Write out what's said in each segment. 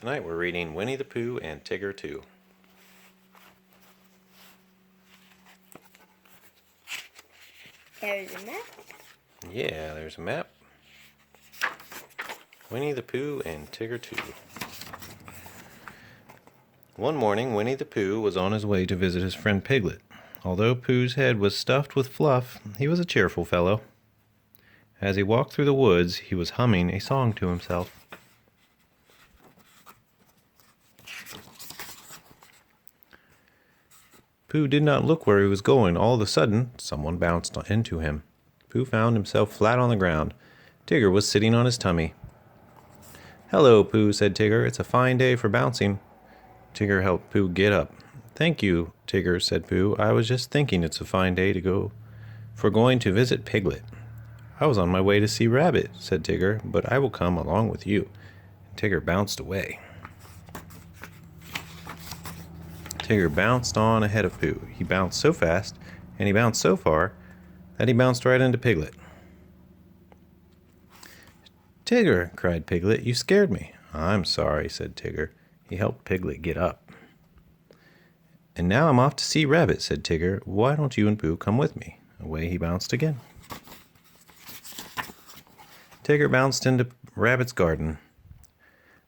Tonight we're reading Winnie the Pooh and Tigger 2. There's a map. Yeah, there's a map. Winnie the Pooh and Tigger 2. One morning, Winnie the Pooh was on his way to visit his friend Piglet. Although Pooh's head was stuffed with fluff, he was a cheerful fellow. As he walked through the woods, he was humming a song to himself. Pooh did not look where he was going. All of a sudden, someone bounced into him. Pooh found himself flat on the ground. Tigger was sitting on his tummy. "Hello, Pooh," said Tigger. "It's a fine day for bouncing." Tigger helped Pooh get up. "Thank you, Tigger," said Pooh. "I was just thinking it's a fine day for going to visit Piglet." "I was on my way to see Rabbit," said Tigger, "but I will come along with you." And Tigger bounced away. Tigger bounced on ahead of Pooh. He bounced so fast, and he bounced so far, that he bounced right into Piglet. "Tigger," cried Piglet, "you scared me." "I'm sorry," said Tigger. He helped Piglet get up. "And now I'm off to see Rabbit," said Tigger. "Why don't you and Pooh come with me?" Away he bounced again. Tigger bounced into Rabbit's garden.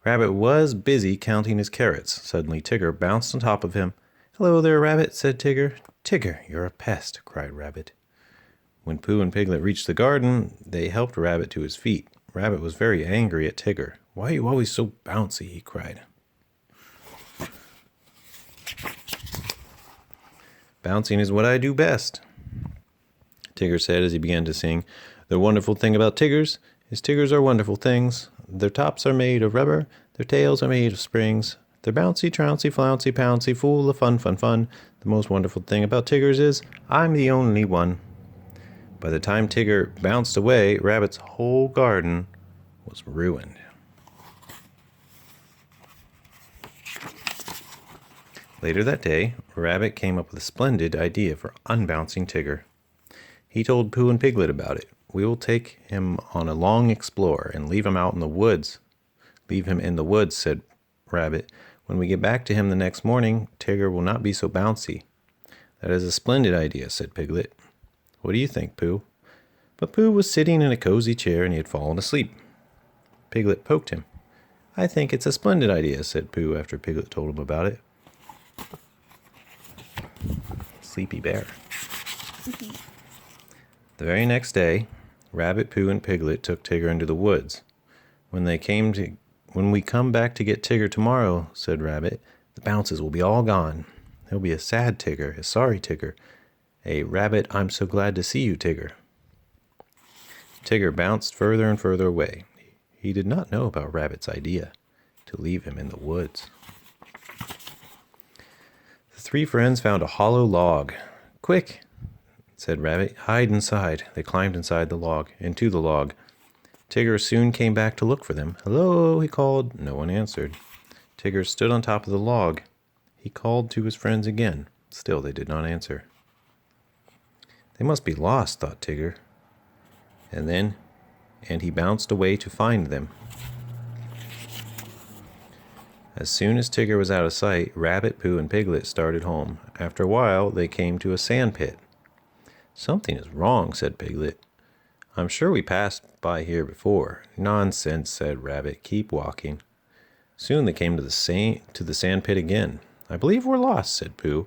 Rabbit was busy counting his carrots. Suddenly Tigger bounced on top of him. "Hello there, Rabbit," said Tigger. "Tigger, you're a pest," cried Rabbit. When Pooh and Piglet reached the garden, they helped Rabbit to his feet. Rabbit was very angry at Tigger. "Why are you always so bouncy?" he cried. "Bouncing is what I do best," Tigger said as he began to sing. "The wonderful thing about Tiggers is Tiggers are wonderful things. Their tops are made of rubber, their tails are made of springs. They're bouncy, trouncy, flouncy, pouncy, full of fun, fun, fun. The most wonderful thing about Tiggers is I'm the only one." By the time Tigger bounced away, Rabbit's whole garden was ruined. Later that day, Rabbit came up with a splendid idea for unbouncing Tigger. He told Pooh and Piglet about it. "We will take him on a long explore and leave him out in the woods." "Leave him in the woods," said Rabbit. "When we get back to him the next morning, Tigger will not be so bouncy." "That is a splendid idea," said Piglet. "What do you think, Pooh?" But Pooh was sitting in a cozy chair and he had fallen asleep. Piglet poked him. "I think it's a splendid idea," said Pooh after Piglet told him about it. Sleepy bear. The very next day, Rabbit, Pooh, and Piglet took Tigger into the woods. When we come back to get Tigger tomorrow," said Rabbit, "the bounces will be all gone. There'll be a sad Tigger, a sorry Tigger, a Rabbit, I'm so glad to see you Tigger." Tigger bounced further and further away. He did not know about Rabbit's idea to leave him in the woods. The three friends found a hollow log. "Quick," said Rabbit, "hide inside." They climbed inside the log, into the log. Tigger soon came back to look for them. "Hello," he called. No one answered. Tigger stood on top of the log. He called to his friends again. Still they did not answer. "They must be lost," thought Tigger. And he bounced away to find them. As soon as Tigger was out of sight, Rabbit, Pooh, and Piglet started home. After a while, they came to a sandpit. "Something is wrong," said Piglet. "I'm sure we passed by here before." "Nonsense," said Rabbit. "Keep walking." Soon they came to the sandpit again. "I believe we're lost," said Pooh.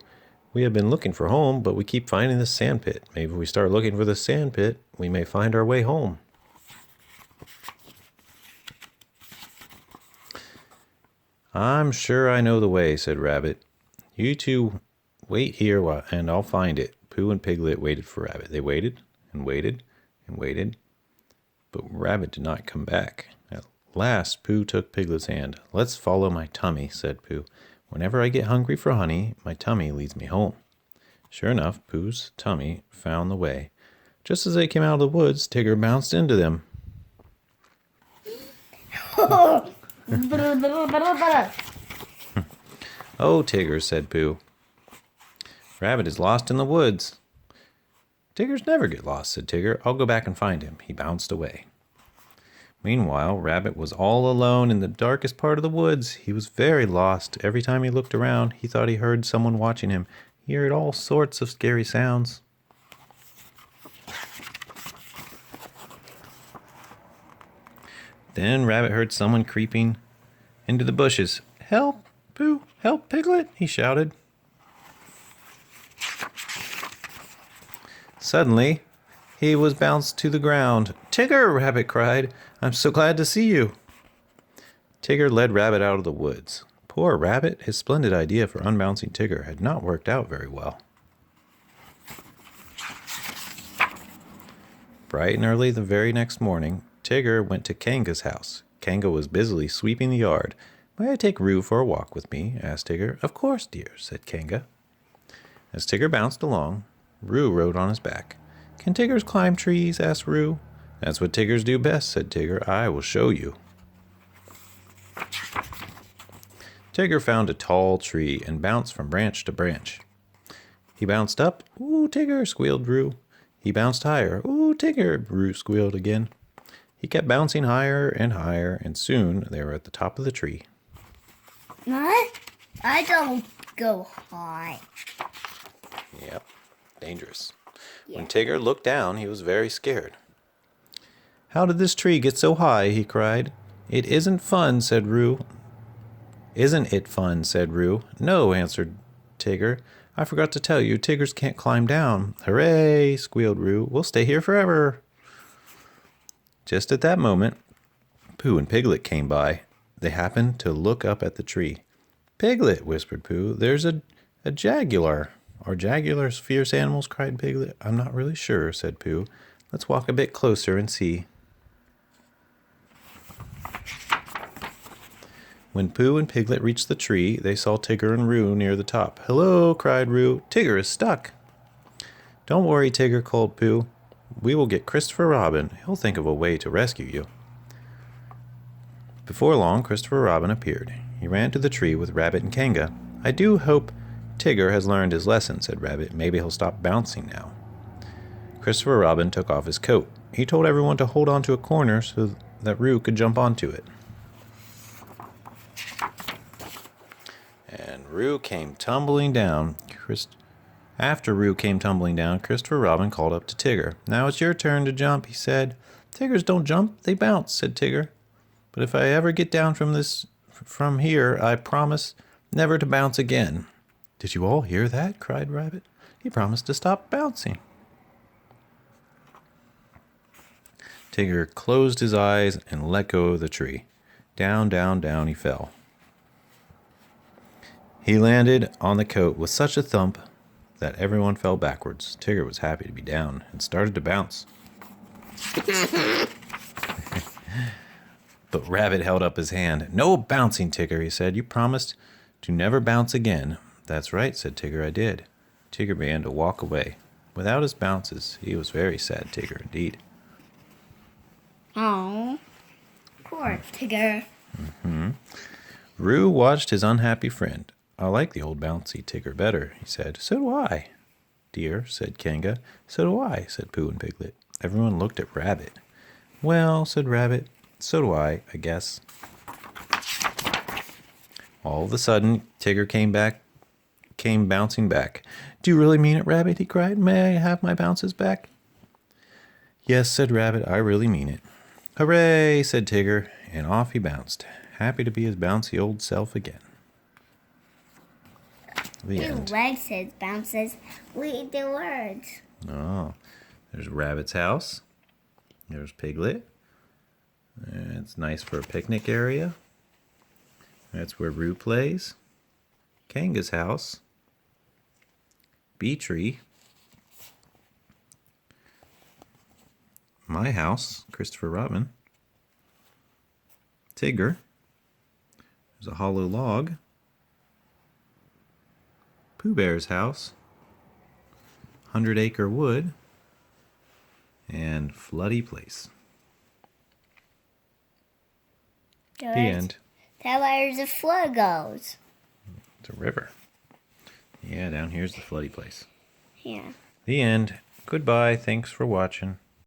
"We have been looking for home, but we keep finding the sandpit. Maybe if we start looking for the sandpit, we may find our way home." "I'm sure I know the way," said Rabbit. "You two wait here and I'll find it." Pooh and Piglet waited for Rabbit. They waited and waited and waited, but Rabbit did not come back. At last, Pooh took Piglet's hand. "Let's follow my tummy," said Pooh. "Whenever I get hungry for honey, my tummy leads me home." Sure enough, Pooh's tummy found the way. Just as they came out of the woods, Tigger bounced into them. "Oh, Tigger," said Pooh. "Rabbit is lost in the woods." "Tiggers never get lost," said Tigger. "I'll go back and find him." He bounced away. Meanwhile, Rabbit was all alone in the darkest part of the woods. He was very lost. Every time he looked around, he thought he heard someone watching him. He heard all sorts of scary sounds. Then Rabbit heard someone creeping into the bushes. "Help, Pooh! Help, Piglet!" he shouted. Suddenly, he was bounced to the ground. "Tigger!" Rabbit cried. "I'm so glad to see you." Tigger led Rabbit out of the woods. Poor Rabbit, his splendid idea for unbouncing Tigger had not worked out very well. Bright and early the very next morning, Tigger went to Kanga's house. Kanga was busily sweeping the yard. "May I take Roo for a walk with me?" asked Tigger. "Of course, dear," said Kanga. As Tigger bounced along, Roo rode on his back. "Can Tiggers climb trees?" asked Roo. "That's what Tiggers do best," said Tigger. "I will show you." Tigger found a tall tree and bounced from branch to branch. He bounced up. "Ooh, Tigger!" squealed Roo. He bounced higher. "Ooh, Tigger!" Roo squealed again. He kept bouncing higher, and soon they were at the top of the tree. What? I don't go high. Yep, dangerous. Yeah. When Tigger looked down, he was very scared. "How did this tree get so high?" he cried. "It isn't fun," said Roo. "Isn't it fun?" said Roo. "No," answered Tigger. "I forgot to tell you, Tiggers can't climb down." "Hooray!" squealed Roo. "We'll stay here forever." Just at that moment, Pooh and Piglet came by. They happened to look up at the tree. "Piglet," whispered Pooh, "there's a jaguar." "Are jaguars fierce animals?" cried Piglet. "I'm not really sure," said Pooh. "Let's walk a bit closer and see." When Pooh and Piglet reached the tree, they saw Tigger and Roo near the top. "Hello!" cried Roo. "Tigger is stuck." "Don't worry, Tigger," called Pooh. "We will get Christopher Robin. He'll think of a way to rescue you." Before long, Christopher Robin appeared. He ran to the tree with Rabbit and Kanga. "I do hope Tigger has learned his lesson," said Rabbit. "Maybe he'll stop bouncing now." Christopher Robin took off his coat. He told everyone to hold on to a corner so that Roo could jump onto it. And Roo came tumbling down. After Roo came tumbling down, Christopher Robin called up to Tigger. "Now it's your turn to jump," he said. "Tiggers don't jump, they bounce," said Tigger. "But if I ever get down from here, I promise never to bounce again." "Did you all hear that?" cried Rabbit. "He promised to stop bouncing." Tigger closed his eyes and let go of the tree. Down, down, down he fell. He landed on the coat with such a thump that everyone fell backwards. Tigger was happy to be down and started to bounce. But Rabbit held up his hand. "No bouncing, Tigger," he said. "You promised to never bounce again." "That's right," said Tigger. "I did." Tigger began to walk away. Without his bounces, he was very sad, Tigger, indeed. Oh, poor Tigger. Roo watched his unhappy friend. "I like the old bouncy Tigger better," he said. "So do I." "Dear," said Kanga. "So do I," said Pooh and Piglet. Everyone looked at Rabbit. "Well," said Rabbit, "so do I guess." All of a sudden, Tigger came bouncing back. "Do you really mean it, Rabbit?" he cried. "May I have my bounces back?" "Yes," said Rabbit, "I really mean it." "Hooray!" said Tigger, and off he bounced, happy to be his bouncy old self again. The end. Legs says bounces. Read the words. Oh, there's Rabbit's house. There's Piglet. It's nice for a picnic area. That's where Roo plays. Kanga's house. Bee tree. My house, Christopher Robin. Tigger. There's a hollow log. Pooh Bear's house. 100-acre wood. And Floody Place. The end. That's where the flood goes. It's a river. Yeah, down here's the Floody Place. Yeah. The end. Goodbye. Thanks for watching.